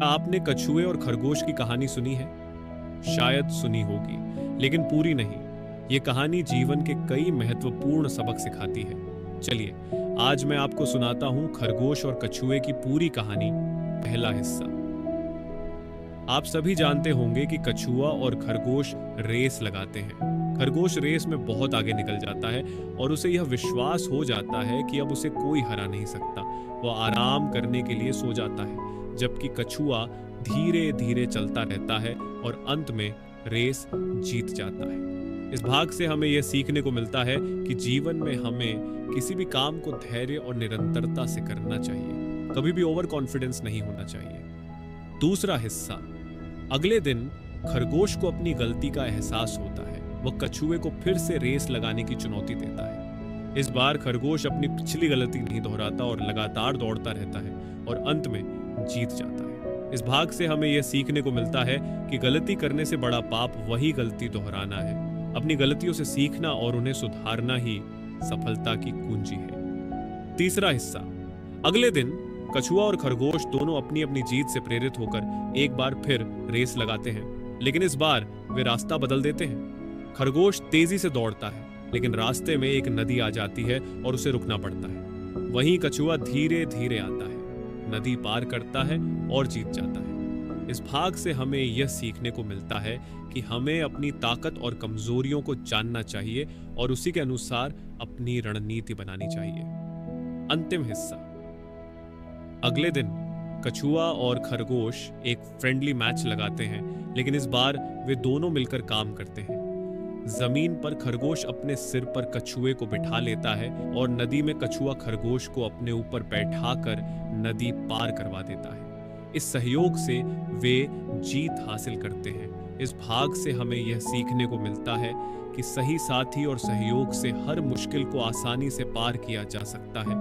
आपने कछुए और खरगोश की कहानी सुनी है? शायद सुनी होगी, लेकिन पूरी नहीं। ये कहानी जीवन के कई महत्वपूर्ण सबक सिखाती है। चलिए, आज मैं आपको सुनाता हूं खरगोश और कछुए की पूरी कहानी। पहला हिस्सा। आप सभी जानते होंगे कि कछुआ और खरगोश रेस लगाते हैं। खरगोश रेस में बहुत आगे निकल जाता है और उसे यह विश्वास हो जाता है कि अब उसे कोई हरा नहीं सकता। वह आराम करने के लिए सो जाता है, जबकि कछुआ धीरे धीरे चलता रहता है और अंत में रेस जीत जाता है। इस भाग से हमें यह सीखने को मिलता है कि जीवन में हमें किसी भी काम को धैर्य और निरंतरता से करना चाहिए। कभी भी ओवर कॉन्फिडेंस नहीं होना चाहिए। दूसरा हिस्सा। अगले दिन खरगोश को अपनी गलती का एहसास होता है। वह कछुए को फिर से रेस लगाने की चुनौती देता है। इस बार खरगोश अपनी पिछली गलती नहीं दोहराता और लगातार दौड़ता रहता है और अंत में जीत जाता है। इस भाग से हमें यह सीखने को मिलता है कि गलती करने से बड़ा पाप वही गलती दोहराना है। अपनी गलतियों से सीखना और उन्हें सुधारना ही सफलता की कुंजी है। तीसरा हिस्सा। अगले दिन कछुआ और खरगोश दोनों अपनी अपनी जीत से प्रेरित होकर एक बार फिर रेस लगाते हैं, लेकिन इस बार वे रास्ता बदल देते हैं। खरगोश तेजी से दौड़ता है, लेकिन रास्ते में एक नदी आ जाती है और उसे रुकना पड़ता है। वहीं कछुआ धीरे धीरे आता है, नदी पार करता है और जीत जाता है। इस भाग से हमें यह सीखने को मिलता है कि हमें अपनी ताकत और कमजोरियों को जानना चाहिए और उसी के अनुसार अपनी रणनीति बनानी चाहिए। अंतिम हिस्सा। अगले दिन कछुआ और खरगोश एक फ्रेंडली मैच लगाते हैं, लेकिन इस बार वे दोनों मिलकर काम करते हैं। जमीन पर खरगोश अपने सिर पर कछुए को बिठा लेता है और नदी में कछुआ खरगोश को अपने ऊपर बैठाकर नदी पार करवा देता है। इस सहयोग से वे जीत हासिल करते हैं। इस भाग से हमें यह सीखने को मिलता है कि सही साथी और सहयोग से हर मुश्किल को आसानी से पार किया जा सकता है।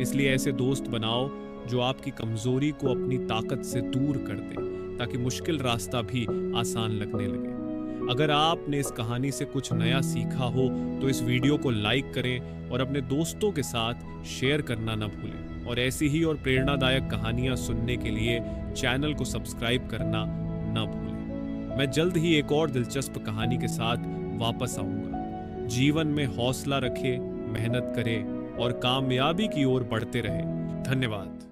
इसलिए ऐसे दोस्त बनाओ जो आपकी कमजोरी को अपनी ताकत से दूर कर दे, ताकि मुश्किल रास्ता भी आसान लगने लगे। अगर आपने इस कहानी से कुछ नया सीखा हो तो इस वीडियो को लाइक करें और अपने दोस्तों के साथ शेयर करना न भूलें। और ऐसी ही और प्रेरणादायक कहानियां सुनने के लिए चैनल को सब्सक्राइब करना न भूलें। मैं जल्द ही एक और दिलचस्प कहानी के साथ वापस आऊंगा। जीवन में हौसला रखें, मेहनत करें और कामयाबी की ओर बढ़ते रहें। धन्यवाद।